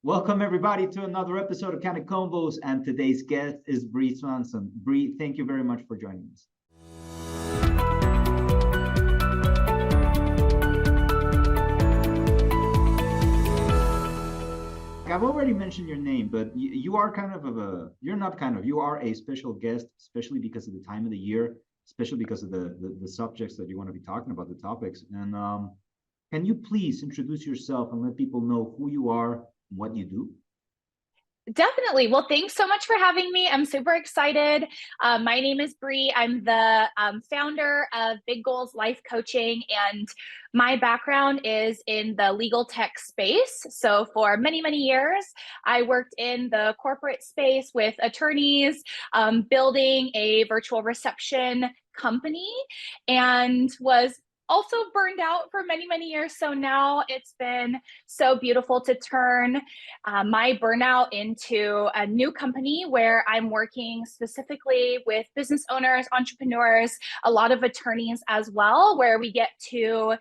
Welcome everybody to another episode of Candid Convos, and today's guest is Bree Swanson. Bree, thank you very much for joining us. I've already mentioned your name, but you are you are a special guest, especially because of the time of the year, especially because of the subjects that you want to be talking about, the topics. And can you please introduce yourself and let people know who you are and what you do? Definitely. Well, thanks so much for having me. I'm super excited. My name is Bree. I'm the founder of Big Goals Life Coaching, and my background is in the legal tech space. So for many, many years, I worked in the corporate space with attorneys, building a virtual reception company, and was also burned out for many, many years. So now it's been so beautiful to turn my burnout into a new company where I'm working specifically with business owners, entrepreneurs, a lot of attorneys as well, where we get to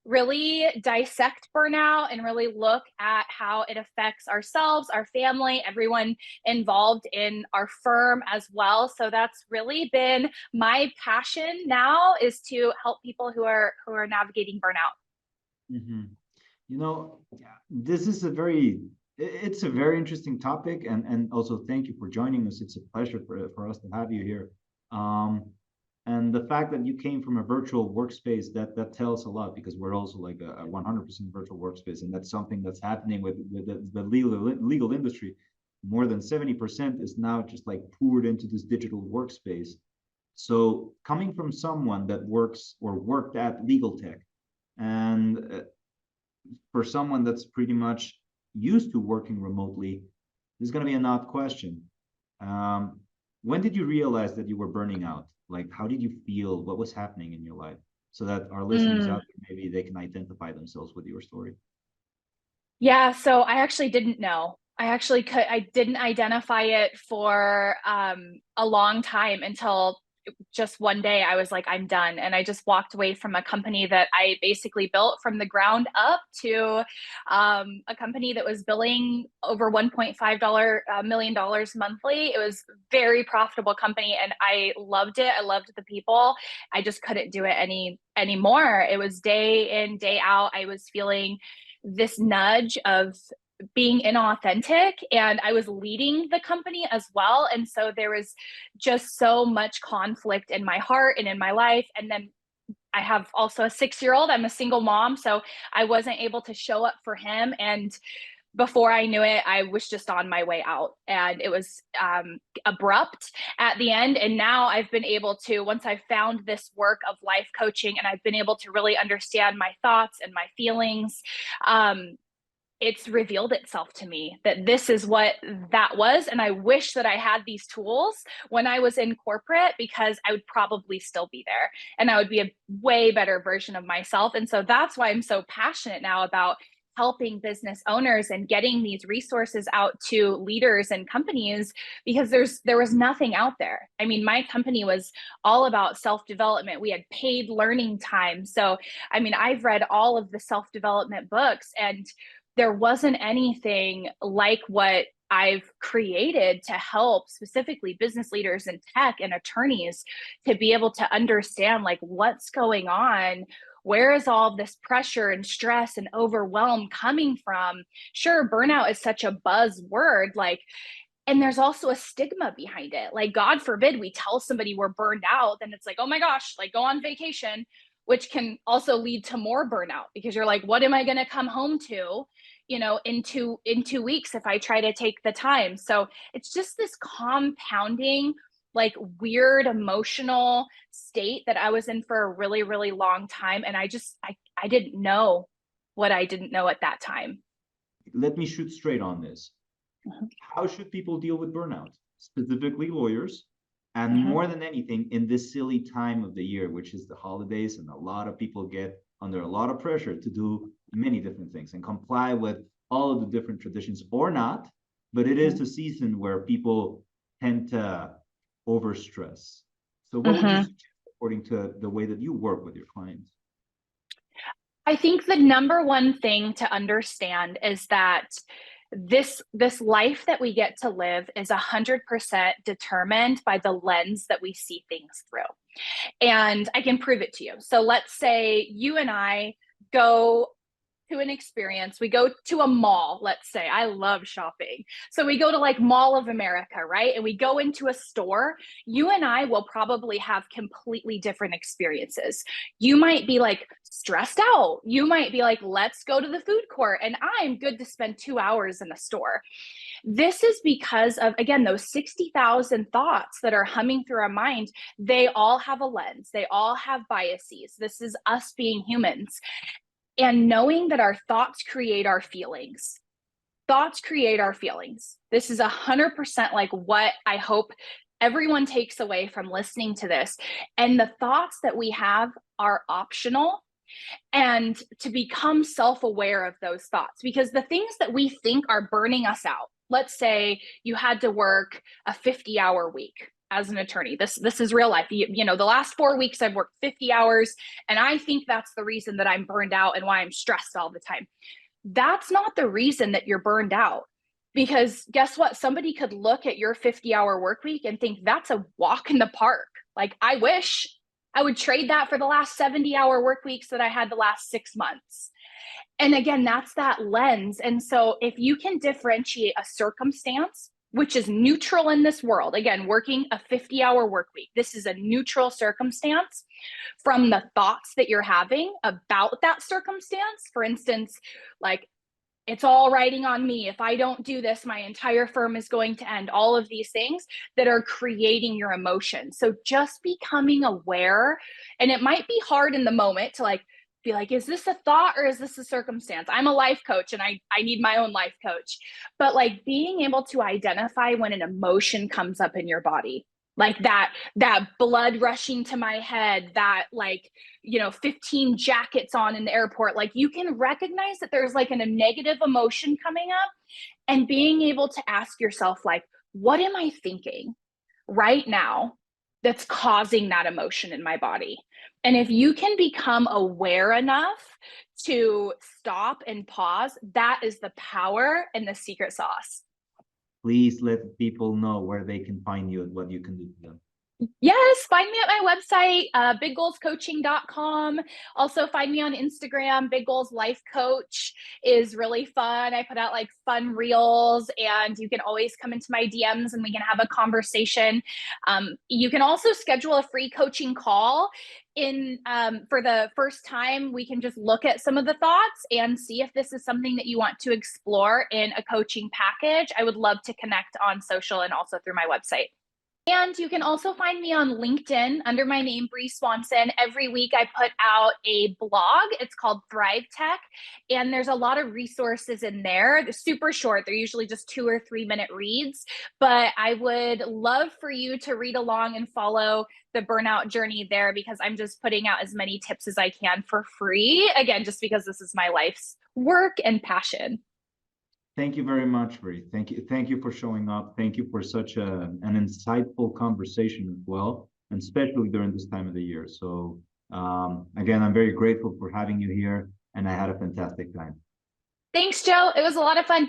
really dissect burnout and really look at how it affects ourselves, our family, everyone involved in our firm as well. So that's really been my passion now, is to help people who are navigating burnout. Mm-hmm. This is it's a very interesting topic, and also thank you for joining us. It's a pleasure for us to have you here. And the fact that you came from a virtual workspace, that tells a lot, because we're also like a 100% virtual workspace, and that's something that's happening with the legal industry. More than 70% is now just like poured into this digital workspace. So coming from someone that works or worked at legal tech, and for someone that's pretty much used to working remotely, this is going to be an odd question. When did you realize that you were burning out? Like, how did you feel? What was happening in your life? So that our listeners out there, maybe they can identify themselves with your story. Yeah, so I actually didn't know. I didn't identify it for a long time, until just one day I was like, I'm done. And I just walked away from a company that I basically built from the ground up, to a company that was billing over $1.5 million monthly. It was a very profitable company, and I loved it. I loved the people. I just couldn't do it anymore. It was day in, day out. I was feeling this nudge of being inauthentic, and I was leading the company as well. And so there was just so much conflict in my heart and in my life. And then I have also a 6-year-old. I'm a single mom, so I wasn't able to show up for him. And before I knew it, I was just on my way out, and it was abrupt at the end. And now I've been able to, once I've found this work of life coaching, and I've been able to really understand my thoughts and my feelings, it's revealed itself to me that this is what that was. And I wish that I had these tools when I was in corporate, because I would probably still be there, and I would be a way better version of myself. And so that's why I'm so passionate now about helping business owners and getting these resources out to leaders and companies, because there was nothing out there. I mean, my company was all about self-development. We had paid learning time. So, I mean, I've read all of the self-development books, and there wasn't anything like what I've created to help specifically business leaders and tech and attorneys to be able to understand, like, what's going on. Where is all this pressure and stress and overwhelm coming from? Sure, burnout is such a buzzword, like, and there's also a stigma behind it. Like, God forbid we tell somebody we're burned out, then it's like, oh my gosh, like, go on vacation, which can also lead to more burnout, because you're like, what am I going to come home to, in 2 weeks if I try to take the time? So it's just this compounding, like, weird emotional state that I was in for a really, really long time. And I didn't know what I didn't know at that time. Let me shoot straight on this. How should people deal with burnout, specifically lawyers? And more than anything, in this silly time of the year, which is the holidays, and a lot of people get under a lot of pressure to do many different things and comply with all of the different traditions, or not. But it is the season where people tend to overstress. So what would you suggest, according to the way that you work with your clients? I think the number one thing to understand is that this life that we get to live is 100% determined by the lens that we see things through. And I can prove it to you. So let's say you and I go to an experience, we go to a mall, let's say. I love shopping. So we go to like Mall of America, right? And we go into a store. You and I will probably have completely different experiences. You might be like stressed out. You might be like, let's go to the food court. And I'm good to spend 2 hours in a store. This is because of, again, those 60,000 thoughts that are humming through our mind. They all have a lens. They all have biases. This is us being humans. And knowing that our thoughts create our feelings. Thoughts create our feelings. This is 100% like what I hope everyone takes away from listening to this. And the thoughts that we have are optional. And to become self-aware of those thoughts, because the things that we think are burning us out. Let's say you had to work a 50-hour week as an attorney. This is real life. You know, the last 4 weeks I've worked 50 hours, and I think that's the reason that I'm burned out and why I'm stressed all the time. That's not the reason that you're burned out. Because guess what? Somebody could look at your 50-hour work week and think that's a walk in the park. Like, I wish I would trade that for the last 70-hour work weeks that I had the last 6 months. And again, that's that lens. And so if you can differentiate a circumstance, which is neutral in this world, again, working a 50-hour work week, this is a neutral circumstance, from the thoughts that you're having about that circumstance. For instance, like, it's all riding on me. If I don't do this, my entire firm is going to end. All of these things that are creating your emotions. So just becoming aware, and it might be hard in the moment to like, be like, is this a thought or is this a circumstance? I'm a life coach and I need my own life coach. But like being able to identify when an emotion comes up in your body, like that blood rushing to my head, that like, you know, 15 jackets on in the airport, like you can recognize that there's like a negative emotion coming up, and being able to ask yourself, like, what am I thinking right now that's causing that emotion in my body? And if you can become aware enough to stop and pause, that is the power and the secret sauce. Please let people know where they can find you and what you can do for them. Yes, find me at my website, biggoalscoaching.com. Also find me on Instagram. Big Goals Life Coach is really fun. I put out like fun reels, and you can always come into my DMs and we can have a conversation. You can also schedule a free coaching call in for the first time. We can just look at some of the thoughts and see if this is something that you want to explore in a coaching package. I would love to connect on social and also through my website. And you can also find me on LinkedIn under my name, Bree Swanson. Every week I put out a blog. It's called Thrive Tech. And there's a lot of resources in there. They're super short. They're usually just 2 or 3 minute reads. But I would love for you to read along and follow the burnout journey there, because I'm just putting out as many tips as I can for free. Again, just because this is my life's work and passion. Thank you very much, Bree. Thank you for showing up. Thank you for such an insightful conversation as well, and especially during this time of the year. So again, I'm very grateful for having you here, and I had a fantastic time. Thanks, Joe. It was a lot of fun.